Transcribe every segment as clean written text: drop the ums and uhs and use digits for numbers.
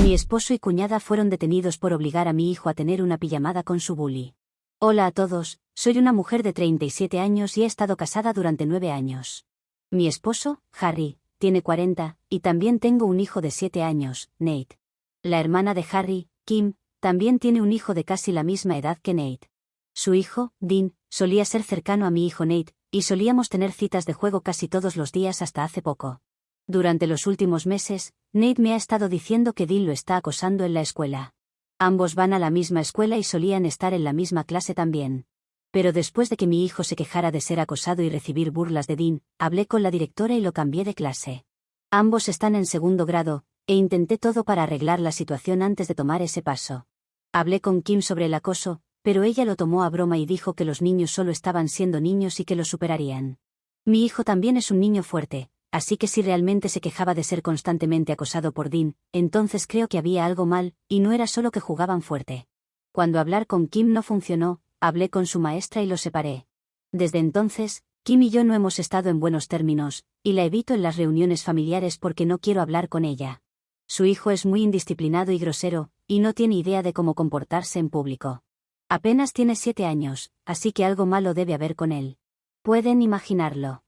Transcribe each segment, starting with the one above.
Mi esposo y cuñada fueron detenidos por obligar a mi hijo a tener una pijamada con su bully. Hola a todos, soy una mujer de 37 años y he estado casada durante 9 años. Mi esposo, Harry, tiene 40, y también tengo un hijo de 7 años, Nate. La hermana de Harry, Kim, también tiene un hijo de casi la misma edad que Nate. Su hijo, Dean, solía ser cercano a mi hijo Nate, y solíamos tener citas de juego casi todos los días hasta hace poco. Durante los últimos meses, Nate me ha estado diciendo que Dean lo está acosando en la escuela. Ambos van a la misma escuela y solían estar en la misma clase también. Pero después de que mi hijo se quejara de ser acosado y recibir burlas de Dean, hablé con la directora y lo cambié de clase. Ambos están en segundo grado, e intenté todo para arreglar la situación antes de tomar ese paso. Hablé con Kim sobre el acoso, pero ella lo tomó a broma y dijo que los niños solo estaban siendo niños y que lo superarían. Mi hijo también es un niño fuerte, así que si realmente se quejaba de ser constantemente acosado por Dean, entonces creo que había algo mal, y no era solo que jugaban fuerte. Cuando hablar con Kim no funcionó, hablé con su maestra y lo separé. Desde entonces, Kim y yo no hemos estado en buenos términos, y la evito en las reuniones familiares porque no quiero hablar con ella. Su hijo es muy indisciplinado y grosero, y no tiene idea de cómo comportarse en público. Apenas tiene 7 años, así que algo malo debe haber con él. Pueden imaginarlo.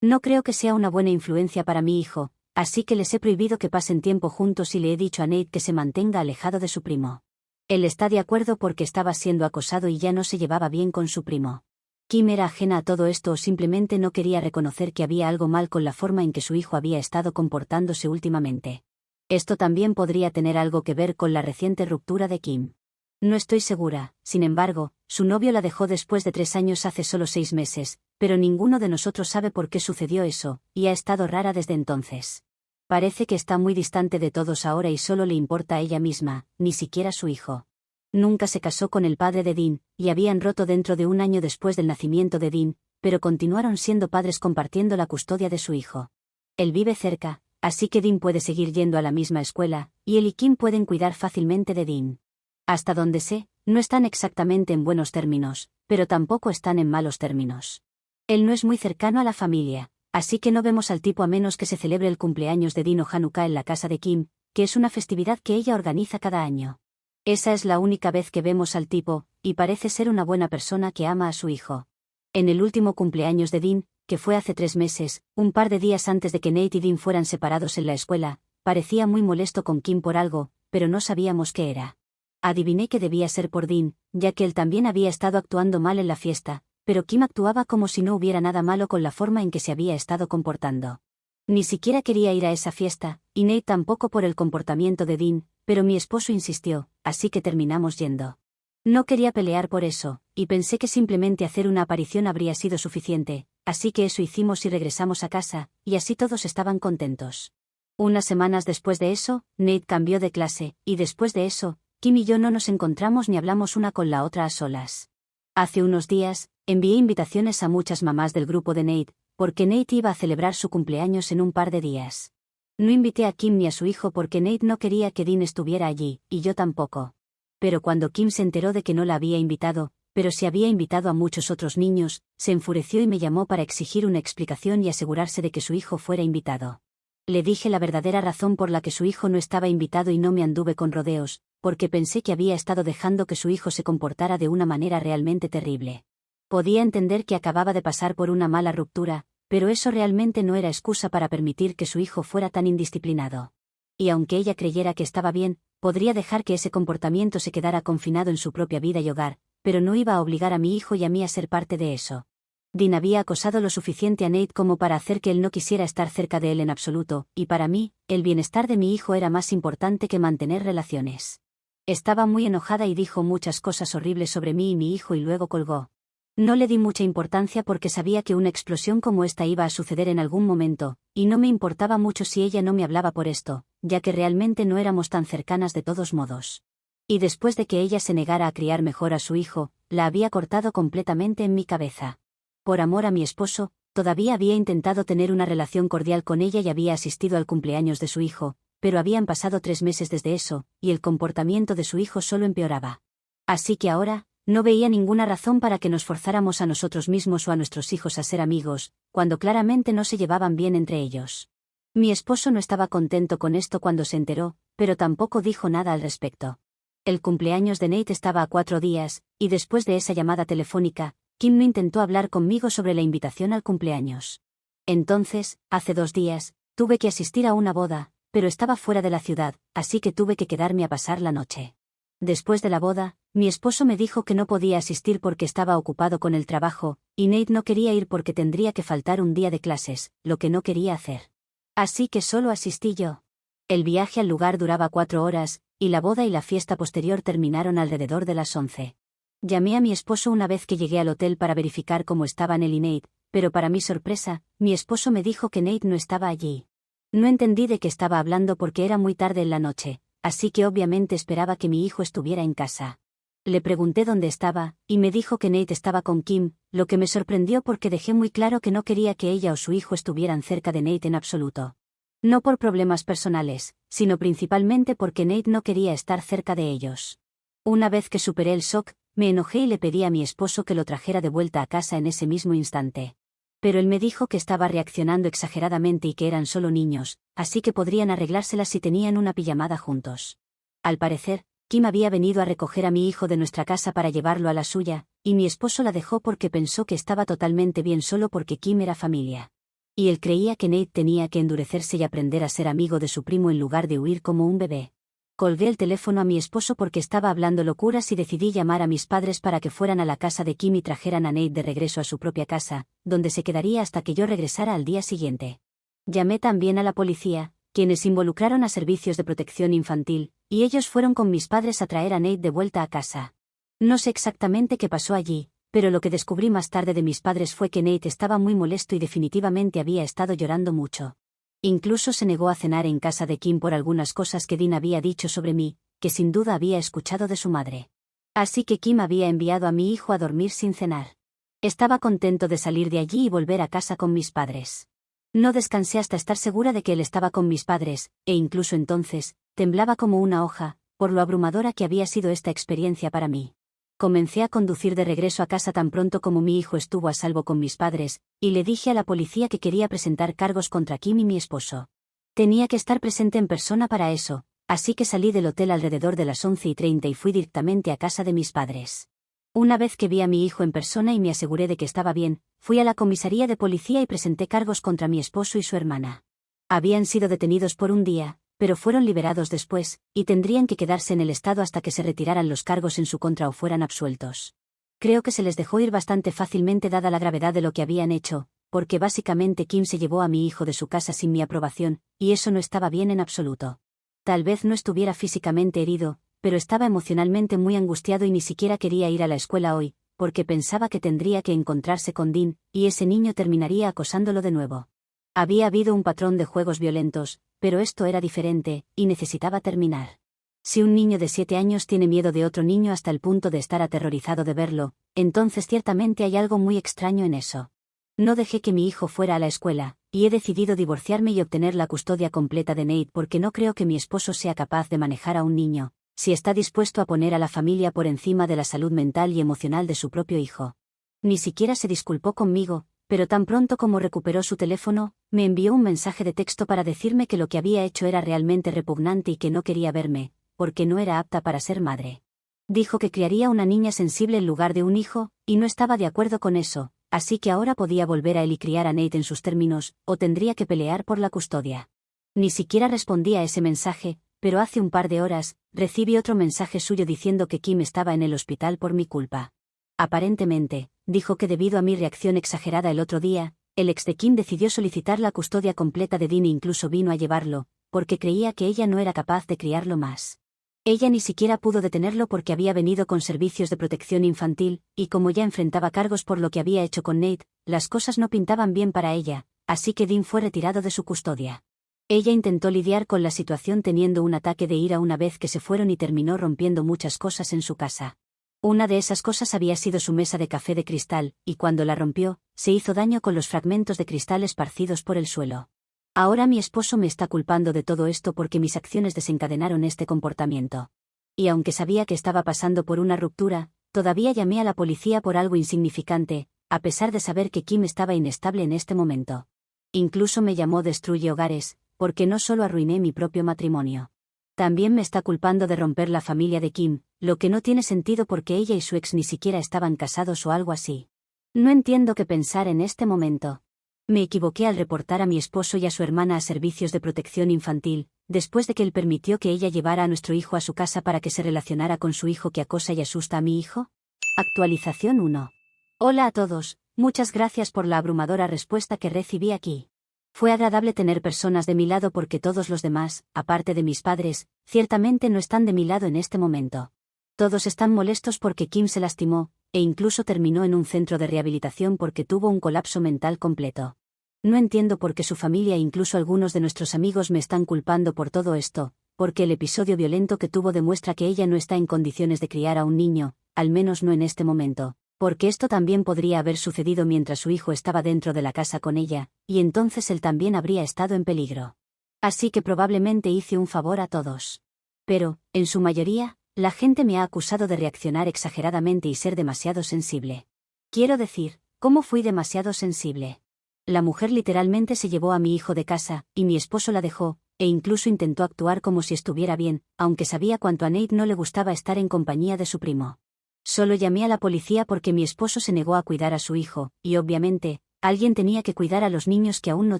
No creo que sea una buena influencia para mi hijo, así que les he prohibido que pasen tiempo juntos y le he dicho a Nate que se mantenga alejado de su primo. Él está de acuerdo porque estaba siendo acosado y ya no se llevaba bien con su primo. Kim era ajena a todo esto o simplemente no quería reconocer que había algo mal con la forma en que su hijo había estado comportándose últimamente. Esto también podría tener algo que ver con la reciente ruptura de Kim. No estoy segura, sin embargo, su novio la dejó después de 3 años hace solo 6 meses, pero ninguno de nosotros sabe por qué sucedió eso, y ha estado rara desde entonces. Parece que está muy distante de todos ahora y solo le importa a ella misma, ni siquiera su hijo. Nunca se casó con el padre de Dean, y habían roto dentro de un año después del nacimiento de Dean, pero continuaron siendo padres compartiendo la custodia de su hijo. Él vive cerca, así que Dean puede seguir yendo a la misma escuela, y él y Kim pueden cuidar fácilmente de Dean. Hasta donde sé, no están exactamente en buenos términos, pero tampoco están en malos términos. Él no es muy cercano a la familia, así que no vemos al tipo a menos que se celebre el cumpleaños de Dean o Hanukkah en la casa de Kim, que es una festividad que ella organiza cada año. Esa es la única vez que vemos al tipo, y parece ser una buena persona que ama a su hijo. En el último cumpleaños de Dean, que fue hace 3 meses, un par de días antes de que Nate y Dean fueran separados en la escuela, parecía muy molesto con Kim por algo, pero no sabíamos qué era. Adiviné que debía ser por Dean, ya que él también había estado actuando mal en la fiesta, pero Kim actuaba como si no hubiera nada malo con la forma en que se había estado comportando. Ni siquiera quería ir a esa fiesta, y Nate tampoco por el comportamiento de Dean, pero mi esposo insistió, así que terminamos yendo. No quería pelear por eso, y pensé que simplemente hacer una aparición habría sido suficiente, así que eso hicimos y regresamos a casa, y así todos estaban contentos. Unas semanas después de eso, Nate cambió de clase, y después de eso, Kim y yo no nos encontramos ni hablamos una con la otra a solas. Hace unos días, envié invitaciones a muchas mamás del grupo de Nate, porque Nate iba a celebrar su cumpleaños en un par de días. No invité a Kim ni a su hijo porque Nate no quería que Dean estuviera allí, y yo tampoco. Pero cuando Kim se enteró de que no la había invitado, pero sí había invitado a muchos otros niños, se enfureció y me llamó para exigir una explicación y asegurarse de que su hijo fuera invitado. Le dije la verdadera razón por la que su hijo no estaba invitado y no me anduve con rodeos, porque pensé que había estado dejando que su hijo se comportara de una manera realmente terrible. Podía entender que acababa de pasar por una mala ruptura, pero eso realmente no era excusa para permitir que su hijo fuera tan indisciplinado. Y aunque ella creyera que estaba bien, podría dejar que ese comportamiento se quedara confinado en su propia vida y hogar, pero no iba a obligar a mi hijo y a mí a ser parte de eso. Dean había acosado lo suficiente a Nate como para hacer que él no quisiera estar cerca de él en absoluto, y para mí, el bienestar de mi hijo era más importante que mantener relaciones. Estaba muy enojada y dijo muchas cosas horribles sobre mí y mi hijo y luego colgó. No le di mucha importancia porque sabía que una explosión como esta iba a suceder en algún momento, y no me importaba mucho si ella no me hablaba por esto, ya que realmente no éramos tan cercanas de todos modos. Y después de que ella se negara a criar mejor a su hijo, la había cortado completamente en mi cabeza. Por amor a mi esposo, todavía había intentado tener una relación cordial con ella y había asistido al cumpleaños de su hijo, pero habían pasado 3 meses desde eso, y el comportamiento de su hijo solo empeoraba. Así que ahora, no veía ninguna razón para que nos forzáramos a nosotros mismos o a nuestros hijos a ser amigos, cuando claramente no se llevaban bien entre ellos. Mi esposo no estaba contento con esto cuando se enteró, pero tampoco dijo nada al respecto. El cumpleaños de Nate estaba a 4 días, y después de esa llamada telefónica, Kim no intentó hablar conmigo sobre la invitación al cumpleaños. Entonces, hace 2 días, tuve que asistir a una boda, pero estaba fuera de la ciudad, así que tuve que quedarme a pasar la noche. Después de la boda, mi esposo me dijo que no podía asistir porque estaba ocupado con el trabajo, y Nate no quería ir porque tendría que faltar un día de clases, lo que no quería hacer. Así que solo asistí yo. El viaje al lugar duraba 4 horas, y la boda y la fiesta posterior terminaron alrededor de las 11. Llamé a mi esposo una vez que llegué al hotel para verificar cómo estaban él y Nate, pero para mi sorpresa, mi esposo me dijo que Nate no estaba allí. No entendí de qué estaba hablando porque era muy tarde en la noche, así que obviamente esperaba que mi hijo estuviera en casa. Le pregunté dónde estaba, y me dijo que Nate estaba con Kim, lo que me sorprendió porque dejé muy claro que no quería que ella o su hijo estuvieran cerca de Nate en absoluto. No por problemas personales, sino principalmente porque Nate no quería estar cerca de ellos. Una vez que superé el shock, me enojé y le pedí a mi esposo que lo trajera de vuelta a casa en ese mismo instante. Pero él me dijo que estaba reaccionando exageradamente y que eran solo niños, así que podrían arreglárselas si tenían una pijamada juntos. Al parecer, Kim había venido a recoger a mi hijo de nuestra casa para llevarlo a la suya, y mi esposo la dejó porque pensó que estaba totalmente bien solo porque Kim era familia. Y él creía que Nate tenía que endurecerse y aprender a ser amigo de su primo en lugar de huir como un bebé. Colgué el teléfono a mi esposo porque estaba hablando locuras y decidí llamar a mis padres para que fueran a la casa de Kim y trajeran a Nate de regreso a su propia casa, donde se quedaría hasta que yo regresara al día siguiente. Llamé también a la policía, quienes involucraron a servicios de protección infantil, y ellos fueron con mis padres a traer a Nate de vuelta a casa. No sé exactamente qué pasó allí, pero lo que descubrí más tarde de mis padres fue que Nate estaba muy molesto y definitivamente había estado llorando mucho. Incluso se negó a cenar en casa de Kim por algunas cosas que Dean había dicho sobre mí, que sin duda había escuchado de su madre. Así que Kim había enviado a mi hijo a dormir sin cenar. Estaba contento de salir de allí y volver a casa con mis padres. No descansé hasta estar segura de que él estaba con mis padres, e incluso entonces, temblaba como una hoja, por lo abrumadora que había sido esta experiencia para mí. Comencé a conducir de regreso a casa tan pronto como mi hijo estuvo a salvo con mis padres, y le dije a la policía que quería presentar cargos contra Kim y mi esposo. Tenía que estar presente en persona para eso, así que salí del hotel alrededor de las 11:30 y fui directamente a casa de mis padres. Una vez que vi a mi hijo en persona y me aseguré de que estaba bien, fui a la comisaría de policía y presenté cargos contra mi esposo y su hermana. Habían sido detenidos por un día, pero fueron liberados después, y tendrían que quedarse en el estado hasta que se retiraran los cargos en su contra o fueran absueltos. Creo que se les dejó ir bastante fácilmente dada la gravedad de lo que habían hecho, porque básicamente Kim se llevó a mi hijo de su casa sin mi aprobación, y eso no estaba bien en absoluto. Tal vez no estuviera físicamente herido, pero estaba emocionalmente muy angustiado y ni siquiera quería ir a la escuela hoy, porque pensaba que tendría que encontrarse con Dean, y ese niño terminaría acosándolo de nuevo. Había habido un patrón de juegos violentos, pero esto era diferente, y necesitaba terminar. Si un niño de 7 años tiene miedo de otro niño hasta el punto de estar aterrorizado de verlo, entonces ciertamente hay algo muy extraño en eso. No dejé que mi hijo fuera a la escuela, y he decidido divorciarme y obtener la custodia completa de Nate porque no creo que mi esposo sea capaz de manejar a un niño, si está dispuesto a poner a la familia por encima de la salud mental y emocional de su propio hijo. Ni siquiera se disculpó conmigo, pero tan pronto como recuperó su teléfono, me envió un mensaje de texto para decirme que lo que había hecho era realmente repugnante y que no quería verme, porque no era apta para ser madre. Dijo que criaría una niña sensible en lugar de un hijo, y no estaba de acuerdo con eso, así que ahora podía volver a él y criar a Nate en sus términos, o tendría que pelear por la custodia. Ni siquiera respondí a ese mensaje, pero hace un par de horas, recibí otro mensaje suyo diciendo que Kim estaba en el hospital por mi culpa. Aparentemente, dijo que debido a mi reacción exagerada el otro día, el ex de Kim decidió solicitar la custodia completa de Dean e incluso vino a llevarlo, porque creía que ella no era capaz de criarlo más. Ella ni siquiera pudo detenerlo porque había venido con servicios de protección infantil, y como ya enfrentaba cargos por lo que había hecho con Nate, las cosas no pintaban bien para ella, así que Dean fue retirado de su custodia. Ella intentó lidiar con la situación teniendo un ataque de ira una vez que se fueron y terminó rompiendo muchas cosas en su casa. Una de esas cosas había sido su mesa de café de cristal, y cuando la rompió, se hizo daño con los fragmentos de cristal esparcidos por el suelo. Ahora mi esposo me está culpando de todo esto porque mis acciones desencadenaron este comportamiento. Y aunque sabía que estaba pasando por una ruptura, todavía llamé a la policía por algo insignificante, a pesar de saber que Kim estaba inestable en este momento. Incluso me llamó destruye hogares, porque no solo arruiné mi propio matrimonio. También me está culpando de romper la familia de Kim, lo que no tiene sentido porque ella y su ex ni siquiera estaban casados o algo así. No entiendo qué pensar en este momento. Me equivoqué al reportar a mi esposo y a su hermana a servicios de protección infantil, después de que él permitió que ella llevara a nuestro hijo a su casa para que se relacionara con su hijo que acosa y asusta a mi hijo. Actualización 1. Hola a todos, muchas gracias por la abrumadora respuesta que recibí aquí. Fue agradable tener personas de mi lado porque todos los demás, aparte de mis padres, ciertamente no están de mi lado en este momento. Todos están molestos porque Kim se lastimó, e incluso terminó en un centro de rehabilitación porque tuvo un colapso mental completo. No entiendo por qué su familia e incluso algunos de nuestros amigos me están culpando por todo esto, porque el episodio violento que tuvo demuestra que ella no está en condiciones de criar a un niño, al menos no en este momento, porque esto también podría haber sucedido mientras su hijo estaba dentro de la casa con ella, y entonces él también habría estado en peligro. Así que probablemente hice un favor a todos. Pero, en su mayoría, la gente me ha acusado de reaccionar exageradamente y ser demasiado sensible. Quiero decir, ¿cómo fui demasiado sensible? La mujer literalmente se llevó a mi hijo de casa, y mi esposo la dejó, e incluso intentó actuar como si estuviera bien, aunque sabía cuánto a Nate no le gustaba estar en compañía de su primo. Solo llamé a la policía porque mi esposo se negó a cuidar a su hijo, y obviamente, alguien tenía que cuidar a los niños que aún no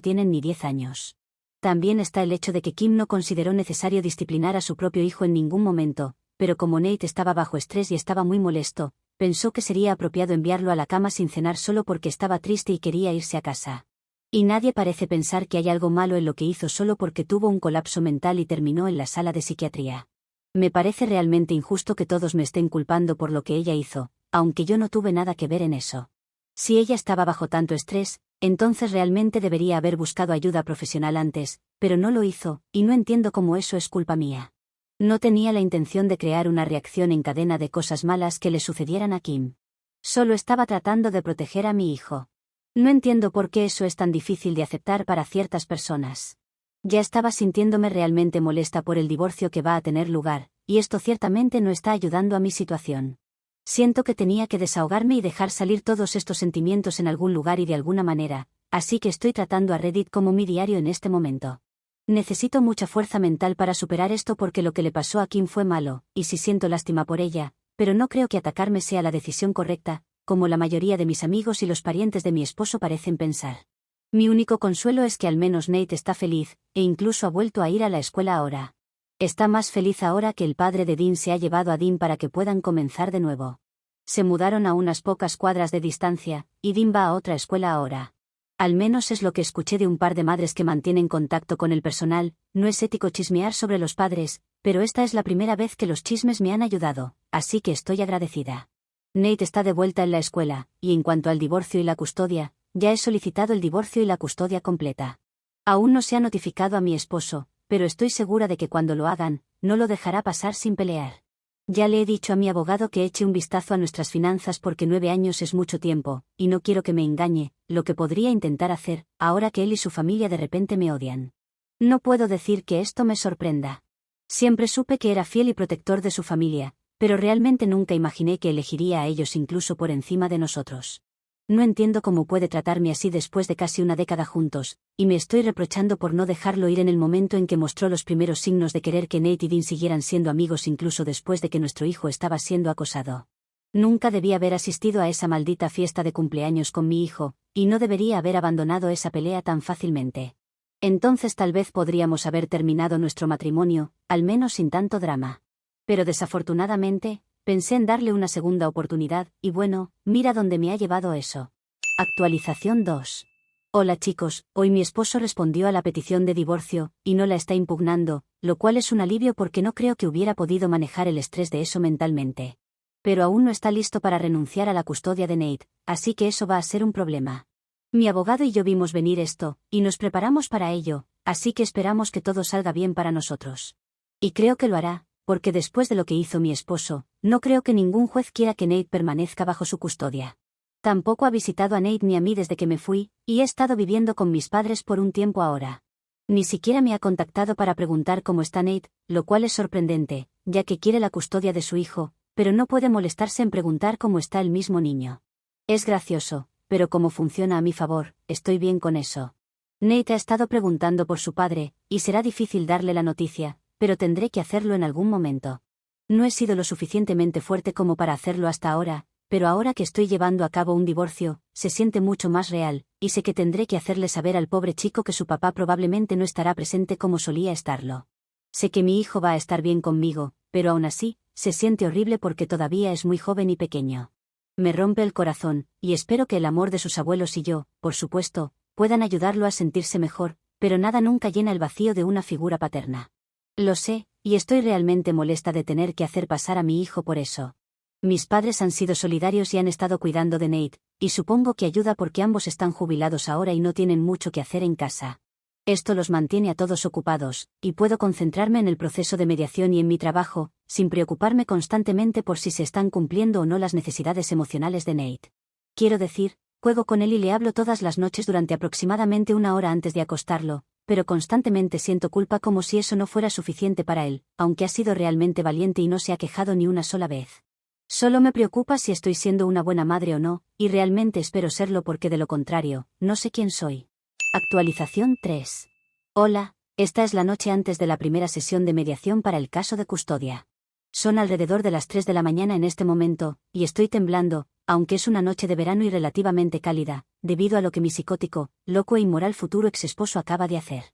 tienen ni 10 años. También está el hecho de que Kim no consideró necesario disciplinar a su propio hijo en ningún momento, pero como Nate estaba bajo estrés y estaba muy molesto, pensó que sería apropiado enviarlo a la cama sin cenar solo porque estaba triste y quería irse a casa. Y nadie parece pensar que hay algo malo en lo que hizo solo porque tuvo un colapso mental y terminó en la sala de psiquiatría. Me parece realmente injusto que todos me estén culpando por lo que ella hizo, aunque yo no tuve nada que ver en eso. Si ella estaba bajo tanto estrés, entonces realmente debería haber buscado ayuda profesional antes, pero no lo hizo, y no entiendo cómo eso es culpa mía. No tenía la intención de crear una reacción en cadena de cosas malas que le sucedieran a Kim. Solo estaba tratando de proteger a mi hijo. No entiendo por qué eso es tan difícil de aceptar para ciertas personas. Ya estaba sintiéndome realmente molesta por el divorcio que va a tener lugar, y esto ciertamente no está ayudando a mi situación. Siento que tenía que desahogarme y dejar salir todos estos sentimientos en algún lugar y de alguna manera, así que estoy tratando a Reddit como mi diario en este momento. Necesito mucha fuerza mental para superar esto porque lo que le pasó a Kim fue malo, y sí siento lástima por ella, pero no creo que atacarme sea la decisión correcta, como la mayoría de mis amigos y los parientes de mi esposo parecen pensar. Mi único consuelo es que al menos Nate está feliz, e incluso ha vuelto a ir a la escuela ahora. Está más feliz ahora que el padre de Dean se ha llevado a Dean para que puedan comenzar de nuevo. Se mudaron a unas pocas cuadras de distancia, y Dean va a otra escuela ahora. Al menos es lo que escuché de un par de madres que mantienen contacto con el personal. No es ético chismear sobre los padres, pero esta es la primera vez que los chismes me han ayudado, así que estoy agradecida. Nate está de vuelta en la escuela, y en cuanto al divorcio y la custodia, ya he solicitado el divorcio y la custodia completa. Aún no se ha notificado a mi esposo, pero estoy segura de que cuando lo hagan, no lo dejará pasar sin pelear. Ya le he dicho a mi abogado que eche un vistazo a nuestras finanzas porque 9 años es mucho tiempo, y no quiero que me engañe, lo que podría intentar hacer, ahora que él y su familia de repente me odian. No puedo decir que esto me sorprenda. Siempre supe que era fiel y protector de su familia, pero realmente nunca imaginé que elegiría a ellos incluso por encima de nosotros. No entiendo cómo puede tratarme así después de casi una década juntos, y me estoy reprochando por no dejarlo ir en el momento en que mostró los primeros signos de querer que Nate y Dean siguieran siendo amigos incluso después de que nuestro hijo estaba siendo acosado. Nunca debí haber asistido a esa maldita fiesta de cumpleaños con mi hijo, y no debería haber abandonado esa pelea tan fácilmente. Entonces tal vez podríamos haber terminado nuestro matrimonio, al menos sin tanto drama. Pero desafortunadamente, pensé en darle una segunda oportunidad, y bueno, mira dónde me ha llevado eso. Actualización 2. Hola chicos, hoy mi esposo respondió a la petición de divorcio, y no la está impugnando, lo cual es un alivio porque no creo que hubiera podido manejar el estrés de eso mentalmente. Pero aún no está listo para renunciar a la custodia de Nate, así que eso va a ser un problema. Mi abogado y yo vimos venir esto, y nos preparamos para ello, así que esperamos que todo salga bien para nosotros. Y creo que lo hará, porque después de lo que hizo mi esposo, no creo que ningún juez quiera que Nate permanezca bajo su custodia. Tampoco ha visitado a Nate ni a mí desde que me fui, y he estado viviendo con mis padres por un tiempo ahora. Ni siquiera me ha contactado para preguntar cómo está Nate, lo cual es sorprendente, ya que quiere la custodia de su hijo, pero no puede molestarse en preguntar cómo está el mismo niño. Es gracioso, pero como funciona a mi favor, estoy bien con eso. Nate ha estado preguntando por su padre, y será difícil darle la noticia, pero tendré que hacerlo en algún momento. No he sido lo suficientemente fuerte como para hacerlo hasta ahora, pero ahora que estoy llevando a cabo un divorcio, se siente mucho más real, y sé que tendré que hacerle saber al pobre chico que su papá probablemente no estará presente como solía estarlo. Sé que mi hijo va a estar bien conmigo, pero aún así, se siente horrible porque todavía es muy joven y pequeño. Me rompe el corazón, y espero que el amor de sus abuelos y yo, por supuesto, puedan ayudarlo a sentirse mejor, pero nada nunca llena el vacío de una figura paterna. Lo sé, y estoy realmente molesta de tener que hacer pasar a mi hijo por eso. Mis padres han sido solidarios y han estado cuidando de Nate, y supongo que ayuda porque ambos están jubilados ahora y no tienen mucho que hacer en casa. Esto los mantiene a todos ocupados, y puedo concentrarme en el proceso de mediación y en mi trabajo, sin preocuparme constantemente por si se están cumpliendo o no las necesidades emocionales de Nate. Quiero decir, juego con él y le hablo todas las noches durante aproximadamente una hora antes de acostarlo, pero constantemente siento culpa como si eso no fuera suficiente para él, aunque ha sido realmente valiente y no se ha quejado ni una sola vez. Solo me preocupa si estoy siendo una buena madre o no, y realmente espero serlo porque de lo contrario, no sé quién soy. Actualización 3. Hola, esta es la noche antes de la primera sesión de mediación para el caso de custodia. Son alrededor de las 3 de la mañana en este momento, y estoy temblando, aunque es una noche de verano y relativamente cálida, debido a lo que mi psicótico, loco e inmoral futuro exesposo acaba de hacer.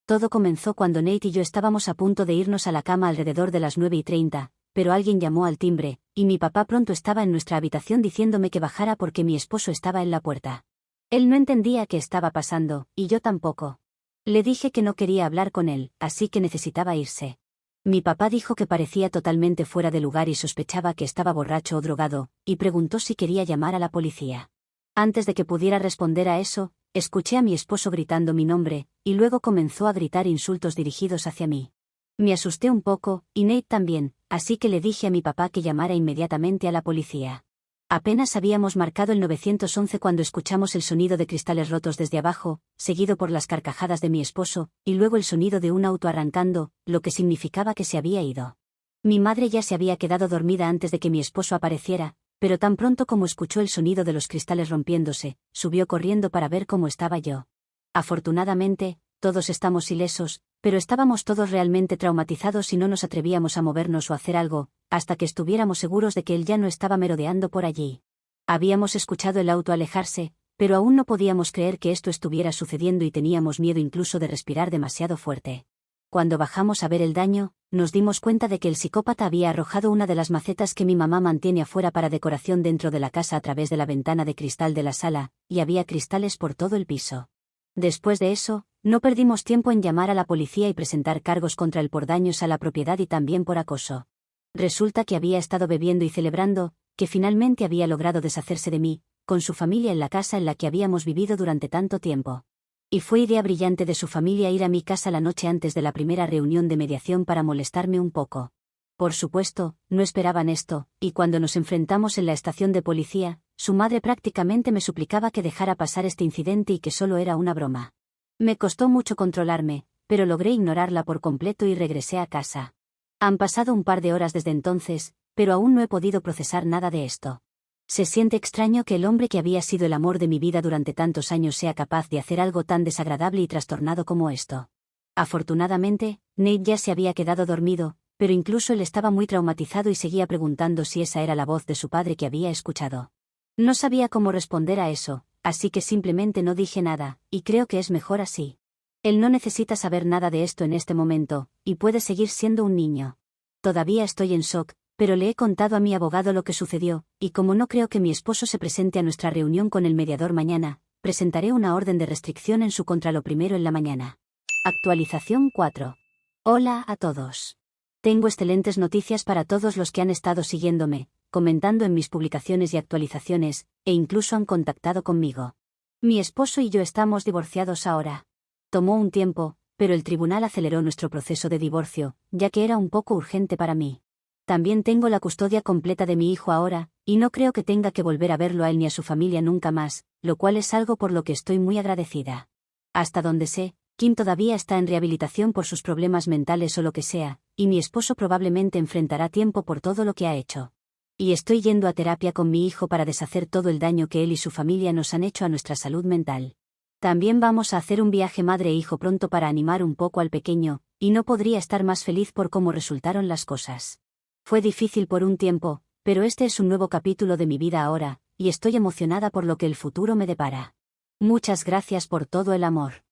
Todo comenzó cuando Nate y yo estábamos a punto de irnos a la cama alrededor de las 9:30, pero alguien llamó al timbre, y mi papá pronto estaba en nuestra habitación diciéndome que bajara porque mi esposo estaba en la puerta. Él no entendía qué estaba pasando, y yo tampoco. Le dije que no quería hablar con él, así que necesitaba irse. Mi papá dijo que parecía totalmente fuera de lugar y sospechaba que estaba borracho o drogado, y preguntó si quería llamar a la policía. Antes de que pudiera responder a eso, escuché a mi esposo gritando mi nombre, y luego comenzó a gritar insultos dirigidos hacia mí. Me asusté un poco, y Nate también, así que le dije a mi papá que llamara inmediatamente a la policía. Apenas habíamos marcado el 911 cuando escuchamos el sonido de cristales rotos desde abajo, seguido por las carcajadas de mi esposo, y luego el sonido de un auto arrancando, lo que significaba que se había ido. Mi madre ya se había quedado dormida antes de que mi esposo apareciera, pero tan pronto como escuchó el sonido de los cristales rompiéndose, subió corriendo para ver cómo estaba yo. Afortunadamente, todos estamos ilesos, pero estábamos todos realmente traumatizados y no nos atrevíamos a movernos o hacer algo, hasta que estuviéramos seguros de que él ya no estaba merodeando por allí. Habíamos escuchado el auto alejarse, pero aún no podíamos creer que esto estuviera sucediendo y teníamos miedo incluso de respirar demasiado fuerte. Cuando bajamos a ver el daño, nos dimos cuenta de que el psicópata había arrojado una de las macetas que mi mamá mantiene afuera para decoración dentro de la casa a través de la ventana de cristal de la sala, y había cristales por todo el piso. Después de eso, no perdimos tiempo en llamar a la policía y presentar cargos contra él por daños a la propiedad y también por acoso. Resulta que había estado bebiendo y celebrando, que finalmente había logrado deshacerse de mí, con su familia en la casa en la que habíamos vivido durante tanto tiempo. Y fue idea brillante de su familia ir a mi casa la noche antes de la primera reunión de mediación para molestarme un poco. Por supuesto, no esperaban esto, y cuando nos enfrentamos en la estación de policía, su madre prácticamente me suplicaba que dejara pasar este incidente y que solo era una broma. Me costó mucho controlarme, pero logré ignorarla por completo y regresé a casa. Han pasado un par de horas desde entonces, pero aún no he podido procesar nada de esto. Se siente extraño que el hombre que había sido el amor de mi vida durante tantos años sea capaz de hacer algo tan desagradable y trastornado como esto. Afortunadamente, Nate ya se había quedado dormido, pero incluso él estaba muy traumatizado y seguía preguntando si esa era la voz de su padre que había escuchado. No sabía cómo responder a eso, así que simplemente no dije nada, y creo que es mejor así. Él no necesita saber nada de esto en este momento, y puede seguir siendo un niño. Todavía estoy en shock, pero le he contado a mi abogado lo que sucedió, y como no creo que mi esposo se presente a nuestra reunión con el mediador mañana, presentaré una orden de restricción en su contra lo primero en la mañana. Actualización 4. Hola a todos. Tengo excelentes noticias para todos los que han estado siguiéndome, comentando en mis publicaciones y actualizaciones, e incluso han contactado conmigo. Mi esposo y yo estamos divorciados ahora. Tomó un tiempo, pero el tribunal aceleró nuestro proceso de divorcio, ya que era un poco urgente para mí. También tengo la custodia completa de mi hijo ahora, y no creo que tenga que volver a verlo a él ni a su familia nunca más, lo cual es algo por lo que estoy muy agradecida. Hasta donde sé, Kim todavía está en rehabilitación por sus problemas mentales o lo que sea, y mi esposo probablemente enfrentará tiempo por todo lo que ha hecho. Y estoy yendo a terapia con mi hijo para deshacer todo el daño que él y su familia nos han hecho a nuestra salud mental. También vamos a hacer un viaje madre e hijo pronto para animar un poco al pequeño, Y no podría estar más feliz por cómo resultaron las cosas. Fue difícil por un tiempo, pero este es un nuevo capítulo de mi vida ahora, y estoy emocionada por lo que el futuro me depara. Muchas gracias por todo el amor.